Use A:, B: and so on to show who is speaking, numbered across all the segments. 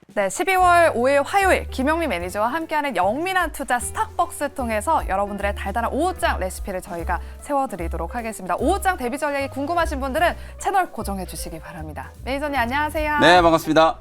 A: 네, 12월 5일 화요일 김영미 매니저와 함께하는 영민한 투자 스탁벅스 통해서 여러분들의 달달한 오후장 레시피를 저희가 세워드리도록 하겠습니다. 오후장 대비 전략이 궁금하신 분들은 채널 고정해 주시기 바랍니다. 매니저님 안녕하세요.
B: 네, 반갑습니다.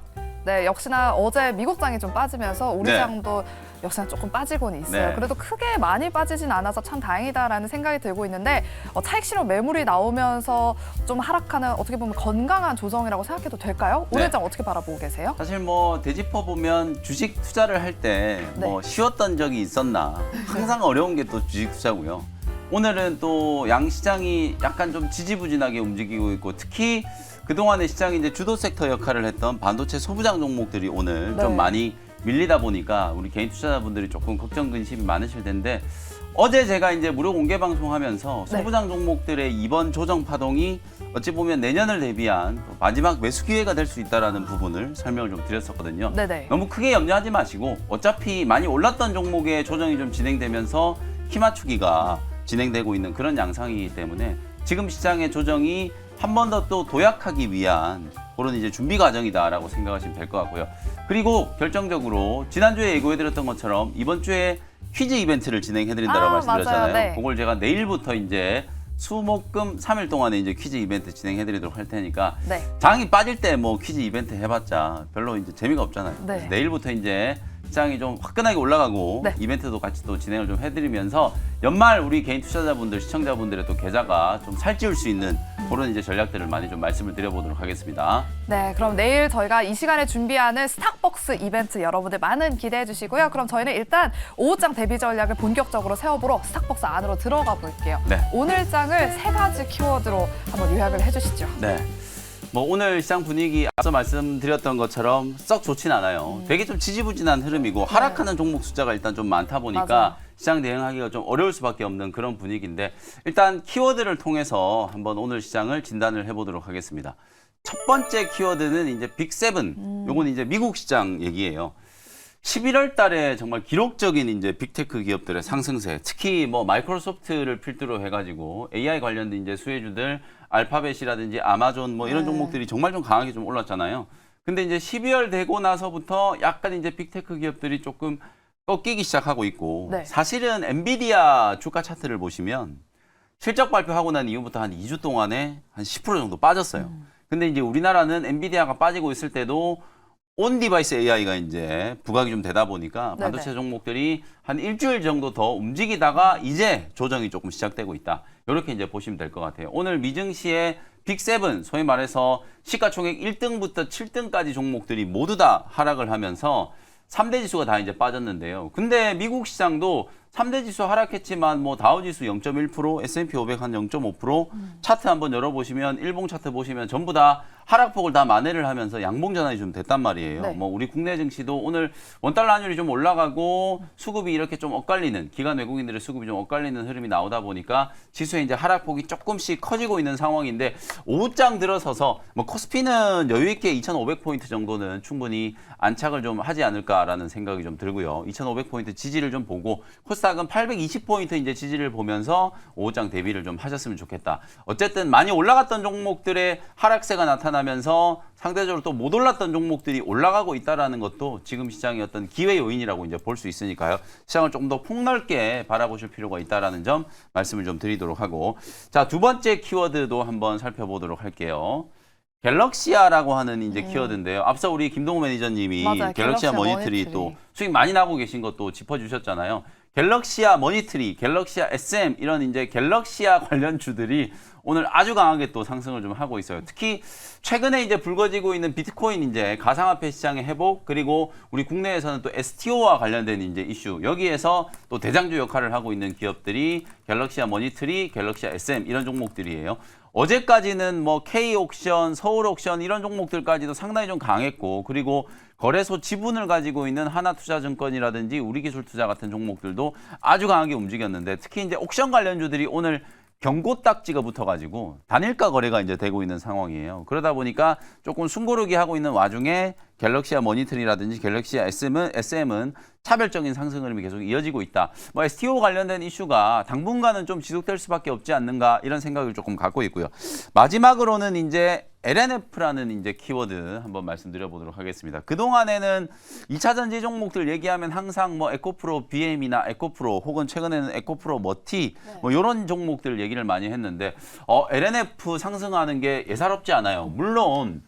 A: 네, 역시나 어제 미국장이 좀 빠지면서 우리
B: 네.
A: 장도 역시나 조금 빠지고는 있어요.
B: 네.
A: 그래도 크게 많이 빠지진 않아서 참 다행이다라는 생각이 들고 있는데 차익 실현 매물이 나오면서 좀 하락하는 어떻게 보면 건강한 조정이라고 생각해도 될까요? 오늘
B: 네.
A: 장 어떻게 바라보고 계세요?
B: 사실 뭐 되짚어 보면 주식 투자를 할 때 뭐 쉬웠던 적이 있었나 항상 어려운 게 또 주식 투자고요. 오늘은 또 양시장이 약간 좀 지지부진하게 움직이고 있고 특히 그동안의 시장이 이제 주도 섹터 역할을 했던 반도체 소부장 종목들이 오늘
A: 네.
B: 좀 많이 밀리다 보니까 우리 개인 투자자분들이 조금 걱정 근심이 많으실 텐데 어제 제가 이제 무료 공개 방송하면서
A: 네.
B: 소부장 종목들의 이번 조정 파동이 어찌 보면 내년을 대비한 마지막 매수 기회가 될 수 있다라는 부분을 설명을 좀 드렸었거든요.
A: 네네.
B: 너무 크게 염려하지 마시고 어차피 많이 올랐던 종목의 조정이 좀 진행되면서 키 맞추기가 진행되고 있는 그런 양상이기 때문에 지금 시장의 조정이 한 번 더 또 도약하기 위한 그런 이제 준비 과정이다라고 생각하시면 될 것 같고요. 그리고 결정적으로 지난주에 예고해드렸던 것처럼 이번 주에 퀴즈 이벤트를 진행해드린다고 말씀드렸잖아요.
A: 맞아요. 네.
B: 그걸 제가 내일부터 이제 수목금 3일 동안에 이제 퀴즈 이벤트 진행해드리도록 할 테니까
A: 네.
B: 장이 빠질 때 뭐 퀴즈 이벤트 해봤자 별로 이제 재미가 없잖아요.
A: 네.
B: 그래서 내일부터 이제 시장이 좀 화끈하게 올라가고
A: 네.
B: 이벤트도 같이 또 진행을 좀 해드리면서 연말 우리 개인 투자자분들, 시청자분들의 또 계좌가 좀 살찌울 수 있는 그런 이제 전략들을 많이 좀 말씀을 드려보도록 하겠습니다.
A: 네, 그럼 내일 저희가 이 시간에 준비하는 스탁벅스 이벤트 여러분들 많은 기대해 주시고요. 그럼 저희는 일단 오후장 대비 전략을 본격적으로 세워보러 스탁벅스 안으로 들어가 볼게요.
B: 네.
A: 오늘 장을 3가지 키워드로 한번 요약을 해주시죠.
B: 네. 뭐 오늘 시장 분위기 앞서 말씀드렸던 것처럼 썩 좋진 않아요. 되게 좀 지지부진한 흐름이고 하락하는 종목 숫자가 일단 좀 많다 보니까
A: 맞아요.
B: 시장 대응하기가 좀 어려울 수밖에 없는 그런 분위기인데 일단 키워드를 통해서 한번 오늘 시장을 진단을 해보도록 하겠습니다. 첫 번째 키워드는 이제 빅7. 요건 이제 미국 시장 얘기예요. 11월 달에 정말 기록적인 이제 빅테크 기업들의 상승세, 특히 뭐 마이크로소프트를 필두로 해가지고 AI 관련된 이제 수혜주들, 알파벳이라든지 아마존 뭐 이런
A: 네.
B: 종목들이 정말 좀 강하게 좀 올랐잖아요. 근데 이제 12월 되고 나서부터 약간 이제 빅테크 기업들이 조금 꺾이기 시작하고 있고
A: 네.
B: 사실은 엔비디아 주가 차트를 보시면 실적 발표하고 난 이후부터 한 2주 동안에 한 10% 정도 빠졌어요. 근데 이제 우리나라는 엔비디아가 빠지고 있을 때도 온 디바이스 AI가 이제 부각이 좀 되다 보니까 반도체
A: 네네.
B: 종목들이 한 일주일 정도 더 움직이다가 이제 조정이 조금 시작되고 있다. 이렇게 이제 보시면 될 것 같아요. 오늘 미증시의 빅7, 소위 말해서 시가총액 1등부터 7등까지 종목들이 모두 다 하락을 하면서 3대 지수가 다 이제 빠졌는데요. 근데 미국 시장도 3대 지수 하락했지만 뭐 다우지수 0.1%, S&P 500 한 0.5%, 차트 한번 열어보시면 일봉 차트 보시면 전부 다 하락폭을 다 만회를 하면서 양봉 전환이 좀 됐단 말이에요.
A: 네.
B: 뭐 우리 국내 증시도 오늘 원달러 환율이 좀 올라가고 수급이 이렇게 좀 엇갈리는 기관 외국인들의 수급이 좀 엇갈리는 흐름이 나오다 보니까 지수의 이제 하락폭이 조금씩 커지고 있는 상황인데 오후장 들어서서 뭐 코스피는 여유 있게 2,500포인트 정도는 충분히 안착을 좀 하지 않을까라는 생각이 좀 들고요. 2,500포인트 지지를 좀 보고 코스닥은 820포인트 이제 지지를 보면서 오후장 대비를 좀 하셨으면 좋겠다. 어쨌든 많이 올라갔던 종목들의 하락세가 나타나면서 상대적으로 또 못 올랐던 종목들이 올라가고 있다라는 것도 지금 시장의 어떤 기회 요인이라고 이제 볼 수 있으니까요. 시장을 조금 더 폭넓게 바라보실 필요가 있다라는 점 말씀을 좀 드리도록 하고 자, 두 번째 키워드도 한번 살펴보도록 할게요. 갤럭시아라고 하는 이제 키워드인데요. 앞서 우리 김동호 매니저님이
A: 맞아요.
B: 갤럭시아 머니터리 또 수익 많이 나고 계신 것도 짚어주셨잖아요. 갤럭시아 머니터리, 갤럭시아 SM 이런 이제 갤럭시아 관련 주들이 오늘 아주 강하게 또 상승을 좀 하고 있어요. 특히 최근에 이제 불거지고 있는 비트코인 이제 가상화폐 시장의 회복 그리고 우리 국내에서는 또 STO와 관련된 이제 이슈 여기에서 또 대장주 역할을 하고 있는 기업들이 갤럭시아 머니터리, 갤럭시아 SM 이런 종목들이에요. 어제까지는 뭐 K옥션, 서울옥션 이런 종목들까지도 상당히 좀 강했고 그리고 거래소 지분을 가지고 있는 하나투자증권이라든지 우리기술투자 같은 종목들도 아주 강하게 움직였는데 특히 이제 옥션 관련주들이 오늘 경고 딱지가 붙어가지고 단일가 거래가 이제 되고 있는 상황이에요. 그러다 보니까 조금 숨고르기 하고 있는 와중에 갤럭시아 머니터리라든지 갤럭시아 SM은 차별적인 상승 흐름이 계속 이어지고 있다. 뭐 STO 관련된 이슈가 당분간은 좀 지속될 수밖에 없지 않는가 이런 생각을 조금 갖고 있고요. 마지막으로는 이제 LNF라는 이제 키워드 한번 말씀드려보도록 하겠습니다. 그동안에는 2차 전지 종목들 얘기하면 항상 뭐 에코프로 BM이나 에코프로 혹은 최근에는 에코프로 머티 뭐 이런 종목들 얘기를 많이 했는데 LNF 상승하는 게 예사롭지 않아요. 물론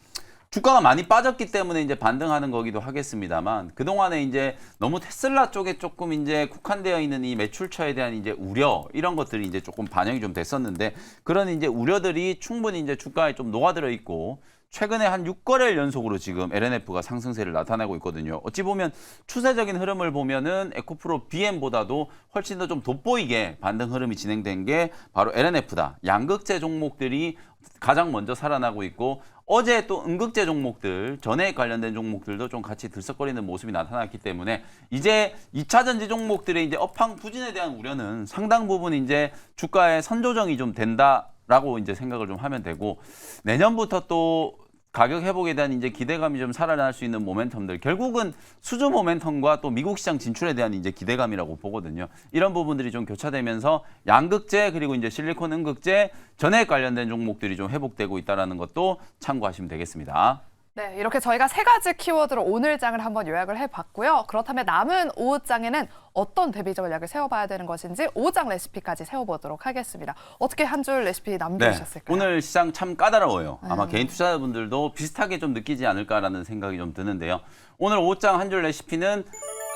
B: 주가가 많이 빠졌기 때문에 이제 반등하는 거기도 하겠습니다만 그동안에 이제 너무 테슬라 쪽에 조금 이제 국한되어 있는 이 매출처에 대한 이제 우려 이런 것들이 이제 조금 반영이 좀 됐었는데 그런 이제 우려들이 충분히 이제 주가에 좀 녹아들어 있고 최근에 한 6거래일 연속으로 지금 LNF가 상승세를 나타내고 있거든요. 어찌 보면 추세적인 흐름을 보면은 에코프로 BM보다도 훨씬 더 좀 돋보이게 반등 흐름이 진행된 게 바로 LNF다. 양극재 종목들이 가장 먼저 살아나고 있고 어제 또 음극재 종목들, 전해액 관련된 종목들도 좀 같이 들썩거리는 모습이 나타났기 때문에 이제 2차 전지 종목들의 이제 업황 부진에 대한 우려는 상당 부분 이제 주가의 선조정이 좀 된다라고 이제 생각을 좀 하면 되고 내년부터 또 가격 회복에 대한 이제 기대감이 좀 살아날 수 있는 모멘텀들 결국은 수주 모멘텀과 또 미국 시장 진출에 대한 이제 기대감이라고 보거든요. 이런 부분들이 좀 교차되면서 양극재 그리고 이제 실리콘 음극재 전해액 관련된 종목들이 좀 회복되고 있다는 것도 참고하시면 되겠습니다.
A: 네, 이렇게 저희가 3가지 키워드로 오늘 장을 한번 요약을 해봤고요. 그렇다면 남은 5장에는 어떤 대비 전략을 세워봐야 되는 것인지 5장 레시피까지 세워보도록 하겠습니다. 어떻게 한 줄 레시피 남겨주셨을까요?
B: 오늘 시장 참 까다로워요. 아마 개인 투자자분들도 비슷하게 좀 느끼지 않을까라는 생각이 좀 드는데요. 오늘 5장 한 줄 레시피는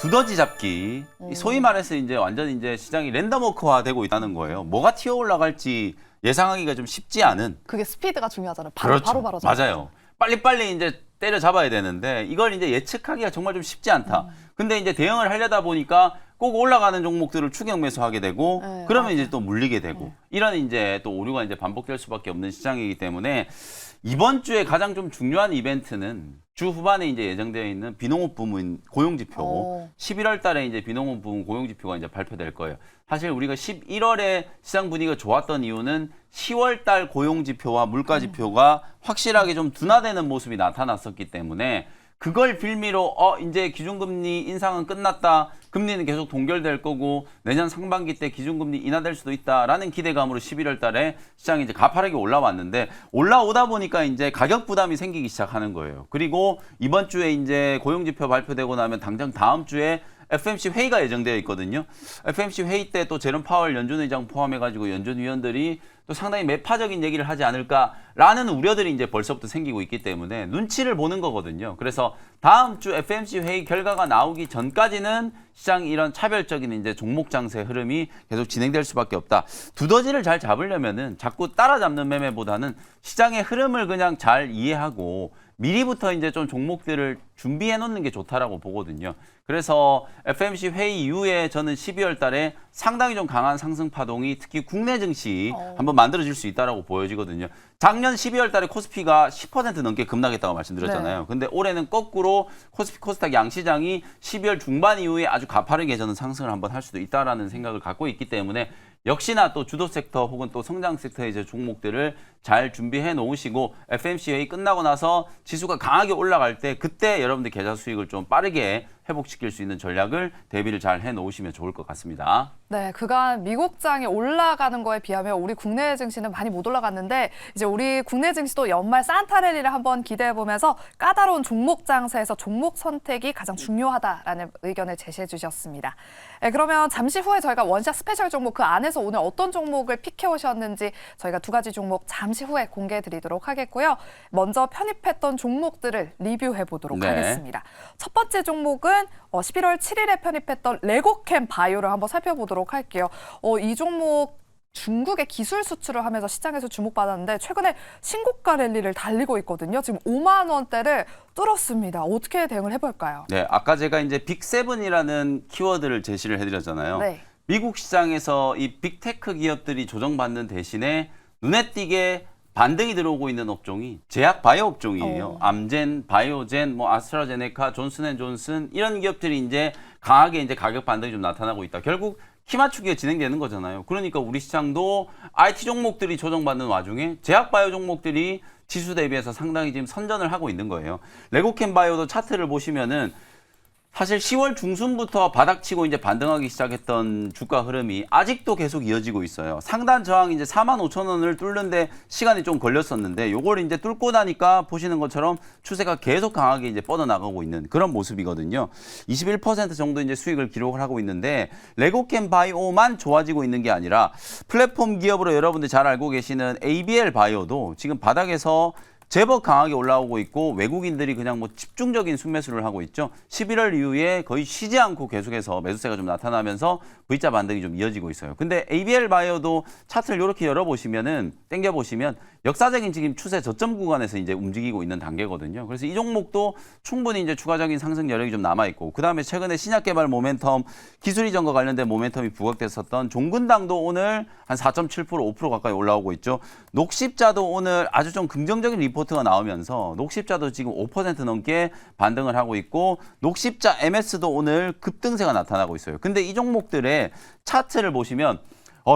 B: 두더지 잡기. 소위 말해서 이제 완전 이제 시장이 랜덤워크화 되고 있다는 거예요. 뭐가 튀어 올라갈지 예상하기가 좀 쉽지 않은.
A: 그게 스피드가 중요하잖아요.
B: 그렇죠.
A: 바로
B: 맞아요. 빨리빨리 이제 때려 잡아야 되는데 이걸 이제 예측하기가 정말 좀 쉽지 않다. 근데 이제 대응을 하려다 보니까 꼭 올라가는 종목들을 추격 매수하게 되고 그러면 이제 또 물리게 되고 이런 이제 또 오류가 이제 반복될 수밖에 없는 시장이기 때문에 이번 주에 가장 좀 중요한 이벤트는 주 후반에 이제 예정되어 있는 비농업 부문 고용 지표 11월 달에 이제 비농업 부문 고용 지표가 이제 발표될 거예요. 사실 우리가 11월에 시장 분위기가 좋았던 이유는 10월 달 고용 지표와 물가 지표가 확실하게 좀 둔화되는 모습이 나타났었기 때문에 그걸 빌미로 이제 기준금리 인상은 끝났다. 금리는 계속 동결될 거고 내년 상반기 때 기준금리 인하될 수도 있다라는 기대감으로 11월 달에 시장이 이제 가파르게 올라왔는데 올라오다 보니까 이제 가격 부담이 생기기 시작하는 거예요. 그리고 이번 주에 이제 고용지표 발표되고 나면 당장 다음 주에 FMC 회의가 예정되어 있거든요. FMC 회의 때 또 제롬 파월 연준 의장 포함해가지고 연준 위원들이 또 상당히 매파적인 얘기를 하지 않을까라는 우려들이 이제 벌써부터 생기고 있기 때문에 눈치를 보는 거거든요. 그래서 다음 주 FMC 회의 결과가 나오기 전까지는 시장이 이런 차별적인 이제 종목 장세 흐름이 계속 진행될 수밖에 없다. 두더지를 잘 잡으려면은 자꾸 따라잡는 매매보다는 시장의 흐름을 그냥 잘 이해하고 미리부터 이제 좀 종목들을 준비해 놓는 게 좋다라고 보거든요. 그래서 FMC 회의 이후에 저는 12월 달에 상당히 좀 강한 상승 파동이 특히 국내 증시 한번 만들어질 수 있다라고 보여지거든요. 작년 12월 달에 코스피가 10% 넘게 급락했다고 말씀드렸잖아요. 근데 올해는 거꾸로 코스피 코스닥 양시장이 12월 중반 이후에 아주 가파르게 저는 상승을 한번 할 수도 있다라는 생각을 갖고 있기 때문에 역시나 또 주도 섹터 혹은 또 성장 섹터의 이제 종목들을 잘 준비해 놓으시고 FMC 회의 끝나고 나서 지수가 강하게 올라갈 때 그때 여러분들 계좌 수익을 좀 빠르게 회복시킬 수 있는 전략을 대비를 잘 해 놓으시면 좋을 것 같습니다.
A: 네, 그간 미국장이 올라가는 거에 비하면 우리 국내 증시는 많이 못 올라갔는데 이제 우리 국내 증시도 연말 산타랠리를 한번 기대해 보면서 까다로운 종목 장세에서 종목 선택이 가장 중요하다라는 의견을 제시해 주셨습니다. 네, 그러면 잠시 후에 저희가 원샷 스페셜 종목 그 안에서 오늘 어떤 종목을 픽해 오셨는지 저희가 2가지 종목 잠시 후에 공개해 드리도록 하겠고요. 먼저 편입했던 종목들을 리뷰해 보도록 하겠습니다. 첫 번째 종목은 11월 7일에 편입했던 레고캠 바이오를 한번 살펴보도록 할게요. 이 종목 중국의 기술 수출을 하면서 시장에서 주목받았는데 최근에 신고가 랠리를 달리고 있거든요. 지금 5만 원대를 뚫었습니다. 어떻게 대응을 해볼까요?
B: 네, 아까 제가 이제 빅7이라는 키워드를 제시를 해드렸잖아요.
A: 네.
B: 미국 시장에서 이 빅테크 기업들이 조정받는 대신에 눈에 띄게 반등이 들어오고 있는 업종이 제약 바이오 업종이에요. 암젠, 바이오젠, 뭐 아스트라제네카, 존슨앤존슨 이런 기업들이 이제 강하게 이제 가격 반등이 좀 나타나고 있다. 결국 키 맞추기가 진행되는 거잖아요. 그러니까 우리 시장도 IT 종목들이 조정받는 와중에 제약 바이오 종목들이 지수 대비해서 상당히 지금 선전을 하고 있는 거예요. 레고캠 바이오도 차트를 보시면은 사실 10월 중순부터 바닥치고 이제 반등하기 시작했던 주가 흐름이 아직도 계속 이어지고 있어요. 상단 저항 이제 45,000원을 뚫는데 시간이 좀 걸렸었는데 요걸 이제 뚫고 나니까 보시는 것처럼 추세가 계속 강하게 이제 뻗어나가고 있는 그런 모습이거든요. 21% 정도 이제 수익을 기록을 하고 있는데 레고캠 바이오만 좋아지고 있는 게 아니라 플랫폼 기업으로 여러분들 잘 알고 계시는 ABL 바이오도 지금 바닥에서 제법 강하게 올라오고 있고 외국인들이 그냥 뭐 집중적인 순매수를 하고 있죠. 11월 이후에 거의 쉬지 않고 계속해서 매수세가 좀 나타나면서 V자 반등이 좀 이어지고 있어요. 근데 ABL 바이오도 차트를 이렇게 열어보시면은 당겨보시면 역사적인 지금 추세 저점 구간에서 이제 움직이고 있는 단계거든요. 그래서 이 종목도 충분히 이제 추가적인 상승 여력이 좀 남아있고 그다음에 최근에 신약 개발 모멘텀 기술 이전과 관련된 모멘텀이 부각됐었던 종근당도 오늘 한 4.7% 5% 가까이 올라오고 있죠. 녹십자도 오늘 아주 좀 긍정적인 리포트가 나오면서 녹십자도 지금 5% 넘게 반등을 하고 있고 녹십자 MS도 오늘 급등세가 나타나고 있어요. 근데 이 종목들의 차트를 보시면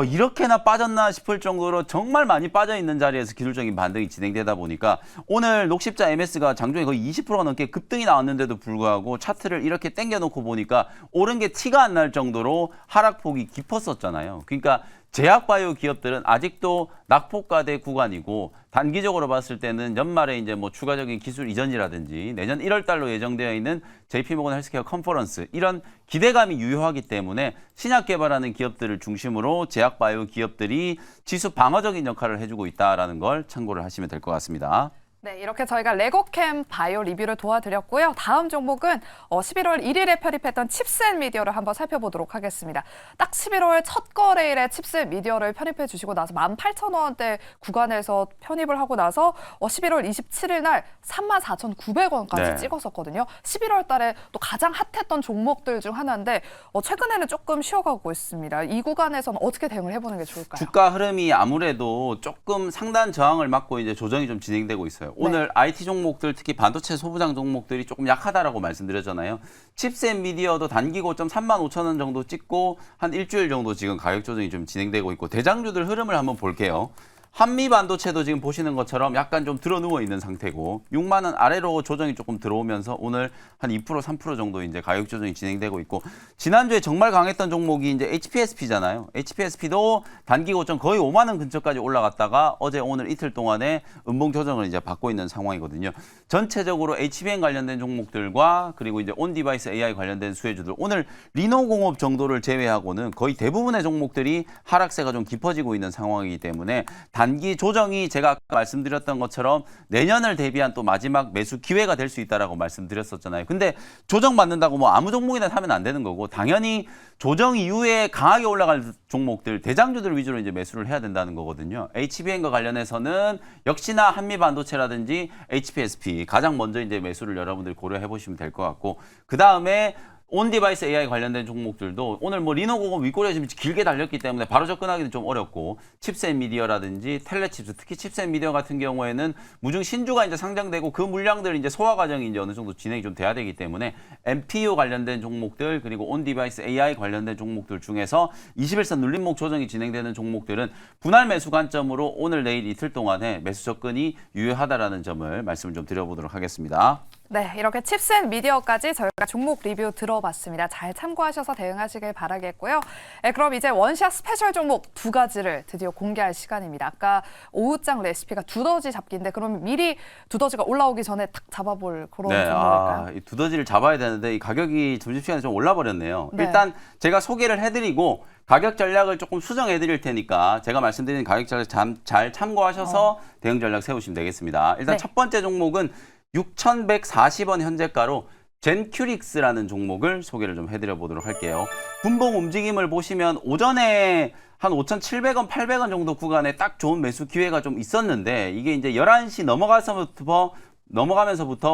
B: 이렇게나 빠졌나 싶을 정도로 정말 많이 빠져 있는 자리에서 기술적인 반등이 진행되다 보니까 오늘 녹십자 MS가 장중에 거의 20%가 넘게 급등이 나왔는데도 불구하고 차트를 이렇게 당겨놓고 보니까 오른 게 티가 안 날 정도로 하락폭이 깊었었잖아요. 그러니까 제약바이오 기업들은 아직도 낙폭과대 구간이고 단기적으로 봤을 때는 연말에 이제 뭐 추가적인 기술 이전이라든지 내년 1월 달로 예정되어 있는 JP모건 헬스케어 컨퍼런스 이런 기대감이 유효하기 때문에 신약 개발하는 기업들을 중심으로 제약바이오 기업들이 지수 방어적인 역할을 해주고 있다라는 걸 참고를 하시면 될 것 같습니다.
A: 네, 이렇게 저희가 레고캠 바이오 리뷰를 도와드렸고요. 다음 종목은 11월 1일에 편입했던 칩셋미디어를 한번 살펴보도록 하겠습니다. 딱 11월 첫 거래일에 칩셋미디어를 편입해 주시고 나서 18,000원대 구간에서 편입을 하고 나서 11월 27일 날 34,900원까지
B: 네.
A: 찍었었거든요. 11월 달에 또 가장 핫했던 종목들 중 하나인데 최근에는 조금 쉬어가고 있습니다. 이 구간에서는 어떻게 대응을 해보는 게 좋을까요?
B: 주가 흐름이 아무래도 조금 상단 저항을 맞고 이제 조정이 좀 진행되고 있어요. 오늘 IT 종목들 특히 반도체 소부장 종목들이 조금 약하다라고 말씀드렸잖아요. 칩셋 미디어도 단기 고점 35,000원 정도 찍고 한 일주일 정도 지금 가격 조정이 좀 진행되고 있고 대장주들 흐름을 한번 볼게요. 한미 반도체도 지금 보시는 것처럼 약간 좀 들어 누워 있는 상태고 6만 원 아래로 조정이 조금 들어오면서 오늘 한 2% 3% 정도 이제 가격 조정이 진행되고 있고 지난주에 정말 강했던 종목이 이제 HPSP잖아요. HPSP도 단기 고점 거의 5만 원 근처까지 올라갔다가 어제 오늘 이틀 동안에 음봉 조정을 이제 받고 있는 상황이거든요. 전체적으로 HBM 관련된 종목들과 그리고 이제 온 디바이스 AI 관련된 수혜주들 오늘 리노공업 정도를 제외하고는 거의 대부분의 종목들이 하락세가 좀 깊어지고 있는 상황이기 때문에 단기 조정이 제가 아까 말씀드렸던 것처럼 내년을 대비한 또 마지막 매수 기회가 될 수 있다라고 말씀드렸었잖아요. 근데 조정 받는다고 뭐 아무 종목이나 사면 안 되는 거고 당연히 조정 이후에 강하게 올라갈 종목들 대장주들 위주로 이제 매수를 해야 된다는 거거든요. HBM과 관련해서는 역시나 한미 반도체라든지 HPSP 가장 먼저 이제 매수를 여러분들이 고려해 보시면 될 것 같고 그 다음에 온 디바이스 AI 관련된 종목들도 오늘 뭐 리노공업 윗꼬리가 지금 길게 달렸기 때문에 바로 접근하기는 좀 어렵고 칩셋 미디어라든지 텔레칩스 특히 칩셋 미디어 같은 경우에는 무중 신주가 이제 상장되고 그 물량들 이제 소화 과정이 이제 어느 정도 진행이 좀 돼야 되기 때문에 MPU 관련된 종목들 그리고 온 디바이스 AI 관련된 종목들 중에서 21선 눌림목 조정이 진행되는 종목들은 분할 매수 관점으로 오늘 내일 이틀 동안에 매수 접근이 유효하다라는 점을 말씀을 좀 드려보도록 하겠습니다.
A: 네, 이렇게 칩셋 미디어까지 저희가 종목 리뷰 들어봤습니다. 잘 참고하셔서 대응하시길 바라겠고요. 네, 그럼 이제 원샷 스페셜 종목 두 가지를 드디어 공개할 시간입니다. 아까 오후장 레시피가 두더지 잡기인데 그럼 미리 두더지가 올라오기 전에 탁 잡아볼 그런 종목일까요?
B: 이 두더지를 잡아야 되는데 이 가격이 점심시간에 좀 올라버렸네요.
A: 네.
B: 일단 제가 소개를 해드리고 가격 전략을 조금 수정해 드릴 테니까 제가 말씀드린 가격 전략 잘 참고하셔서 대응 전략 세우시면 되겠습니다. 일단
A: 네.
B: 첫 번째 종목은 6,140원 현재가로 젠큐릭스라는 종목을 소개를 좀 해드려 보도록 할게요. 분봉 움직임을 보시면 오전에 한 5,700원, 800원 정도 구간에 딱 좋은 매수 기회가 좀 있었는데 이게 이제 11시 넘어가면서부터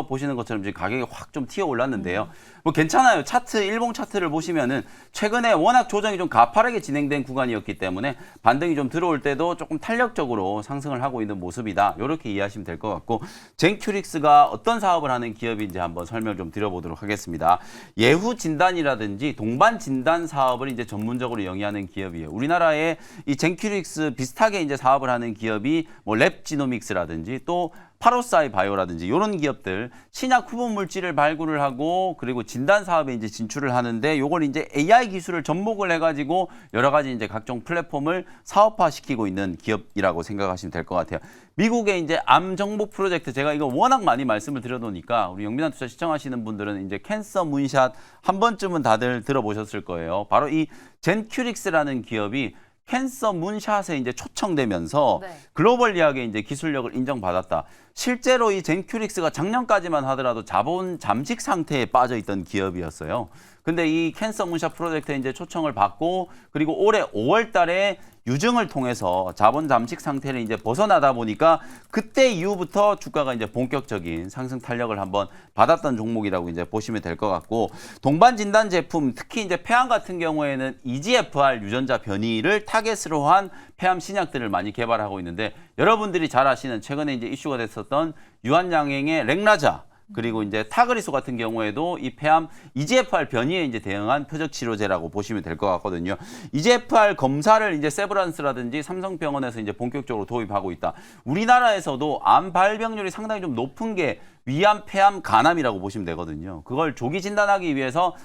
B: 보시는 것처럼 이제 가격이 확 좀 튀어 올랐는데요. 뭐 괜찮아요. 차트, 일봉 차트를 보시면은 최근에 워낙 조정이 좀 가파르게 진행된 구간이었기 때문에 반등이 좀 들어올 때도 조금 탄력적으로 상승을 하고 있는 모습이다. 이렇게 이해하시면 될 것 같고 젠큐릭스가 어떤 사업을 하는 기업인지 한번 설명 좀 드려보도록 하겠습니다. 예후 진단이라든지 동반 진단 사업을 이제 전문적으로 영위하는 기업이에요. 우리나라에 이 젠큐릭스 비슷하게 이제 사업을 하는 기업이 뭐 랩지노믹스라든지 또 파로사이 바이오라든지 이런 기업들 신약 후보 물질을 발굴을 하고 그리고 진단 사업에 이제 진출을 하는데 요걸 이제 AI 기술을 접목을 해가지고 여러 가지 이제 각종 플랫폼을 사업화시키고 있는 기업이라고 생각하시면 될 것 같아요. 미국의 이제 암 정복 프로젝트 제가 이거 워낙 많이 말씀을 드려놓으니까 우리 영민한 투자 시청하시는 분들은 이제 캔서 문샷 한 번쯤은 다들 들어보셨을 거예요. 바로 이 젠큐릭스라는 기업이 캔서 문샷에 이제 초청되면서
A: 네.
B: 글로벌리하게 이제 기술력을 인정받았다. 실제로 이 젠큐릭스가 작년까지만 하더라도 자본 잠식 상태에 빠져 있던 기업이었어요. 근데 이 캔서 문샷 프로젝트에 이제 초청을 받고 그리고 올해 5월 달에 유증을 통해서 자본 잠식 상태를 이제 벗어나다 보니까 그때 이후부터 주가가 이제 본격적인 상승 탄력을 한번 받았던 종목이라고 이제 보시면 될 것 같고 동반 진단 제품 특히 이제 폐암 같은 경우에는 EGFR 유전자 변이를 타겟으로 한 폐암 신약들을 많이 개발하고 있는데 여러분들이 잘 아시는 최근에 이제 이슈가 됐었던 유한양행의 렉라자 그리고 이제 타그리소 같은 경우에도 이 폐암 EGFR 변이에 이제 대응한 표적 치료제라고 보시면 될 것 같거든요. EGFR 검사를 이제 세브란스라든지 삼성병원에서 이제 본격적으로 도입하고 있다. 우리나라에서도 암 발병률이 상당히 좀 높은 게 위암, 폐암, 간암이라고 보시면 되거든요. 그걸 조기 진단하기 위해서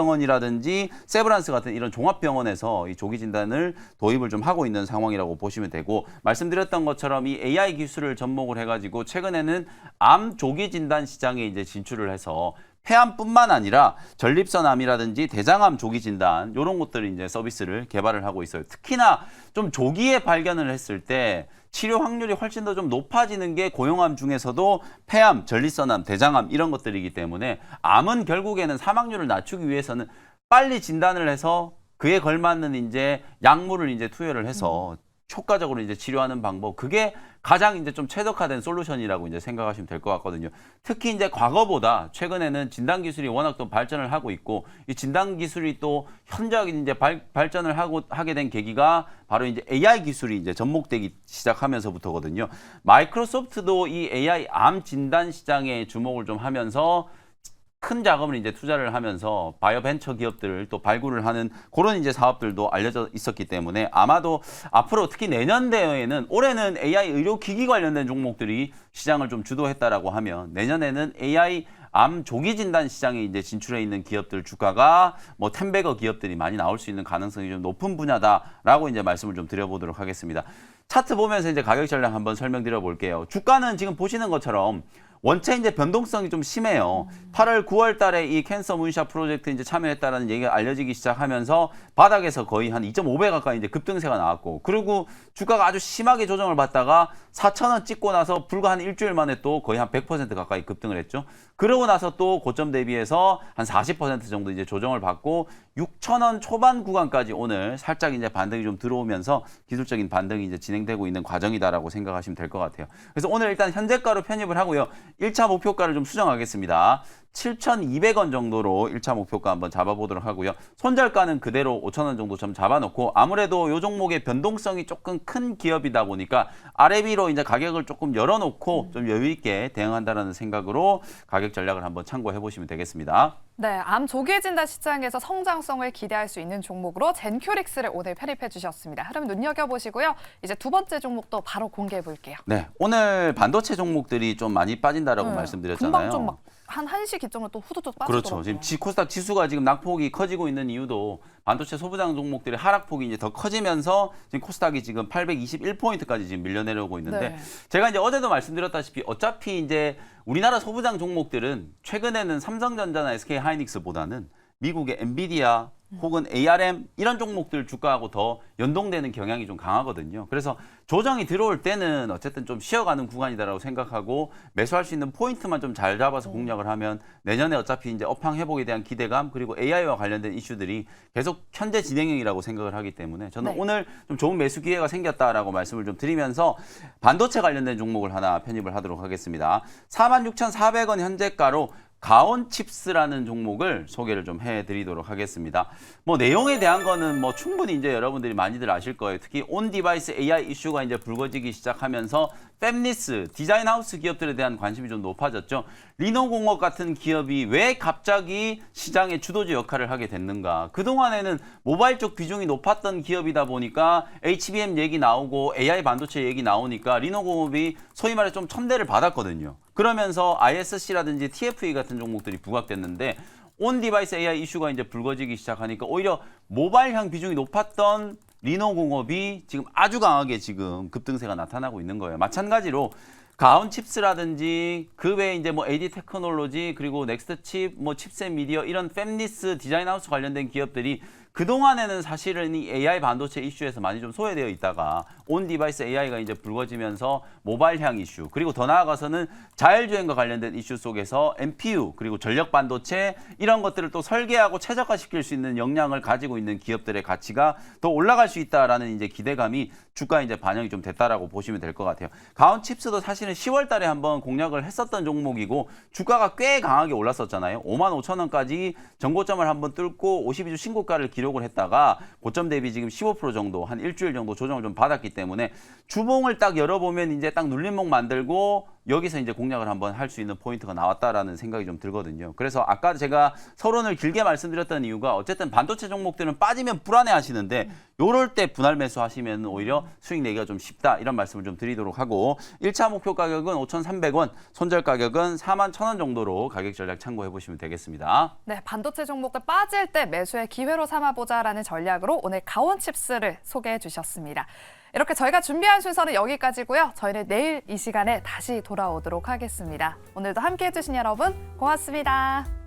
B: 삼성병원이라든지 세브란스 같은 이런 종합병원에서 이 조기 진단을 도입을 좀 하고 있는 상황이라고 보시면 되고 말씀드렸던 것처럼 이 AI 기술을 접목을 해가지고 최근에는 암 조기 진단 시장에 이제 진출을 해서 폐암뿐만 아니라 전립선암이라든지 대장암 조기 진단 이런 것들을 이제 서비스를 개발을 하고 있어요. 특히나 좀 조기에 발견을 했을 때 치료 확률이 훨씬 더 좀 높아지는 게 고용암 중에서도 폐암, 전립선암, 대장암 이런 것들이기 때문에 암은 결국에는 사망률을 낮추기 위해서는 빨리 진단을 해서 그에 걸맞는 이제 약물을 이제 투여를 해서 효과적으로 이제 치료하는 방법 그게 가장 이제 좀 최적화된 솔루션이라고 이제 생각하시면 될 것 같거든요. 특히 이제 과거보다 최근에는 진단 기술이 워낙 또 발전을 하고 있고 이 진단 기술이 또 현저하게 이제 발전을 하게 된 계기가 바로 이제 AI 기술이 이제 접목되기 시작하면서부터거든요. 마이크로소프트도 이 AI 암 진단 시장에 주목을 좀 하면서 큰 자금을 이제 투자를 하면서 바이오 벤처 기업들을 또 발굴을 하는 그런 이제 사업들도 알려져 있었기 때문에 아마도 앞으로 특히 내년 대회에는 올해는 AI 의료기기 관련된 종목들이 시장을 좀 주도했다라고 하면 내년에는 AI 암 조기 진단 시장에 이제 진출해 있는 기업들 주가가 뭐 텐베거 기업들이 많이 나올 수 있는 가능성이 좀 높은 분야다라고 이제 말씀을 좀 드려보도록 하겠습니다. 차트 보면서 이제 가격 전략 한번 설명드려 볼게요. 주가는 지금 보시는 것처럼 원체 이제 변동성이 좀 심해요. 8월, 9월 달에 이 캔서 문샷 프로젝트 이제 참여했다라는 얘기가 알려지기 시작하면서 바닥에서 거의 한 2.5배 가까이 이제 급등세가 나왔고 그리고 주가가 아주 심하게 조정을 받다가 4,000원 찍고 나서 불과 한 일주일 만에 또 거의 한 100% 가까이 급등을 했죠. 그러고 나서 또 고점 대비해서 한 40% 정도 이제 조정을 받고 6,000원 초반 구간까지 오늘 살짝 이제 반등이 좀 들어오면서 기술적인 반등이 이제 진행되고 있는 과정이다라고 생각하시면 될 것 같아요. 그래서 오늘 일단 현재가로 편입을 하고요. 1차 목표가를 좀 수정하겠습니다. 7,200원 정도로 1차 목표가 한번 잡아보도록 하고요. 손절가는 그대로 5,000원 정도 좀 잡아놓고 아무래도 이 종목의 변동성이 조금 큰 기업이다 보니까 아래 위로 이제 가격을 조금 열어놓고 좀 여유 있게 대응한다는 생각으로 가격 전략을 한번 참고해 보시면 되겠습니다.
A: 네, 암 조기 진단 시장에서 성장성을 기대할 수 있는 종목으로 젠큐릭스를 오늘 편입해 주셨습니다. 흐름 눈여겨보시고요. 이제 두 번째 종목도 바로 공개해 볼게요.
B: 네, 오늘 반도체 종목들이 좀 많이 빠진다라고 말씀드렸잖아요.
A: 금방 좀 막 한 1시 기점으로 또 후두둑 빠지더라고요.
B: 그렇죠. 지금 코스닥 지수가 지금 낙폭이 커지고 있는 이유도 반도체 소부장 종목들의 하락폭이 이제 더 커지면서 지금 코스닥이 지금 821포인트까지 지금 밀려 내려오고 있는데
A: 네.
B: 제가 이제 어제도 말씀드렸다시피 어차피 이제 우리나라 소부장 종목들은 최근에는 삼성전자나 SK하이닉스보다는 미국의 엔비디아 혹은 ARM 이런 종목들 주가하고 더 연동되는 경향이 좀 강하거든요. 그래서 조정이 들어올 때는 어쨌든 좀 쉬어가는 구간이다라고 생각하고 매수할 수 있는 포인트만 좀 잘 잡아서 공략을 하면 내년에 어차피 이제 업황 회복에 대한 기대감 그리고 AI와 관련된 이슈들이 계속 현재 진행형이라고 생각을 하기 때문에 저는
A: 네.
B: 오늘 좀 좋은 매수 기회가 생겼다라고 말씀을 좀 드리면서 반도체 관련된 종목을 하나 편입을 하도록 하겠습니다. 46,400원 현재가로 가온칩스라는 종목을 소개를 좀 해드리도록 하겠습니다. 뭐 내용에 대한 거는 뭐 충분히 이제 여러분들이 많이들 아실 거예요. 특히 온 디바이스 AI 이슈가 이제 불거지기 시작하면서 팹리스, 디자인 하우스 기업들에 대한 관심이 좀 높아졌죠. 리노공업 같은 기업이 왜 갑자기 시장의 주도주 역할을 하게 됐는가. 그동안에는 모바일 쪽 비중이 높았던 기업이다 보니까 HBM 얘기 나오고 AI 반도체 얘기 나오니까 리노공업이 소위 말해 좀 천대를 받았거든요. 그러면서 ISC라든지 TFE 같은 종목들이 부각됐는데 온 디바이스 AI 이슈가 이제 불거지기 시작하니까 오히려 모바일향 비중이 높았던 리노공업이 지금 아주 강하게 지금 급등세가 나타나고 있는 거예요. 마찬가지로 가온칩스라든지 그 외에 이제 뭐 AD 테크놀로지 그리고 넥스트칩, 뭐 칩셋 미디어 이런 팹리스 디자인하우스 관련된 기업들이 그동안에는 사실은 이 AI 반도체 이슈에서 많이 좀 소외되어 있다가 온 디바이스 AI가 이제 불거지면서 모바일향 이슈 그리고 더 나아가서는 자율주행과 관련된 이슈 속에서 NPU 그리고 전력 반도체 이런 것들을 또 설계하고 최적화시킬 수 있는 역량을 가지고 있는 기업들의 가치가 더 올라갈 수 있다라는 이제 기대감이 주가에 이제 반영이 좀 됐다라고 보시면 될 것 같아요. 가온칩스도 사실은 10월 달에 한번 공략을 했었던 종목이고 주가가 꽤 강하게 올랐었잖아요. 55,000원까지 전고점을 한번 뚫고 52주 신고가를 기록을 했다가 고점 대비 지금 15% 정도 한 일주일 정도 조정을 좀 받았기 때문에 주봉을 딱 열어보면 이제 딱 눌림목 만들고 여기서 이제 공략을 한번 할 수 있는 포인트가 나왔다라는 생각이 좀 들거든요. 그래서 아까 제가 서론을 길게 말씀드렸던 이유가 어쨌든 반도체 종목들은 빠지면 불안해 하시는데 요럴 때 분할 매수 하시면 오히려 수익 내기가 좀 쉽다 이런 말씀을 좀 드리도록 하고 1차 목표 가격은 5,300원, 손절 가격은 41,000원 정도로 가격 전략 참고해 보시면 되겠습니다.
A: 네, 반도체 종목들 빠질 때 매수의 기회로 삼아보자라는 전략으로 오늘 가온칩스를 소개해 주셨습니다. 이렇게 저희가 준비한 순서는 여기까지고요. 저희는 내일 이 시간에 다시 돌아오도록 하겠습니다. 오늘도 함께해 주신 여러분 고맙습니다.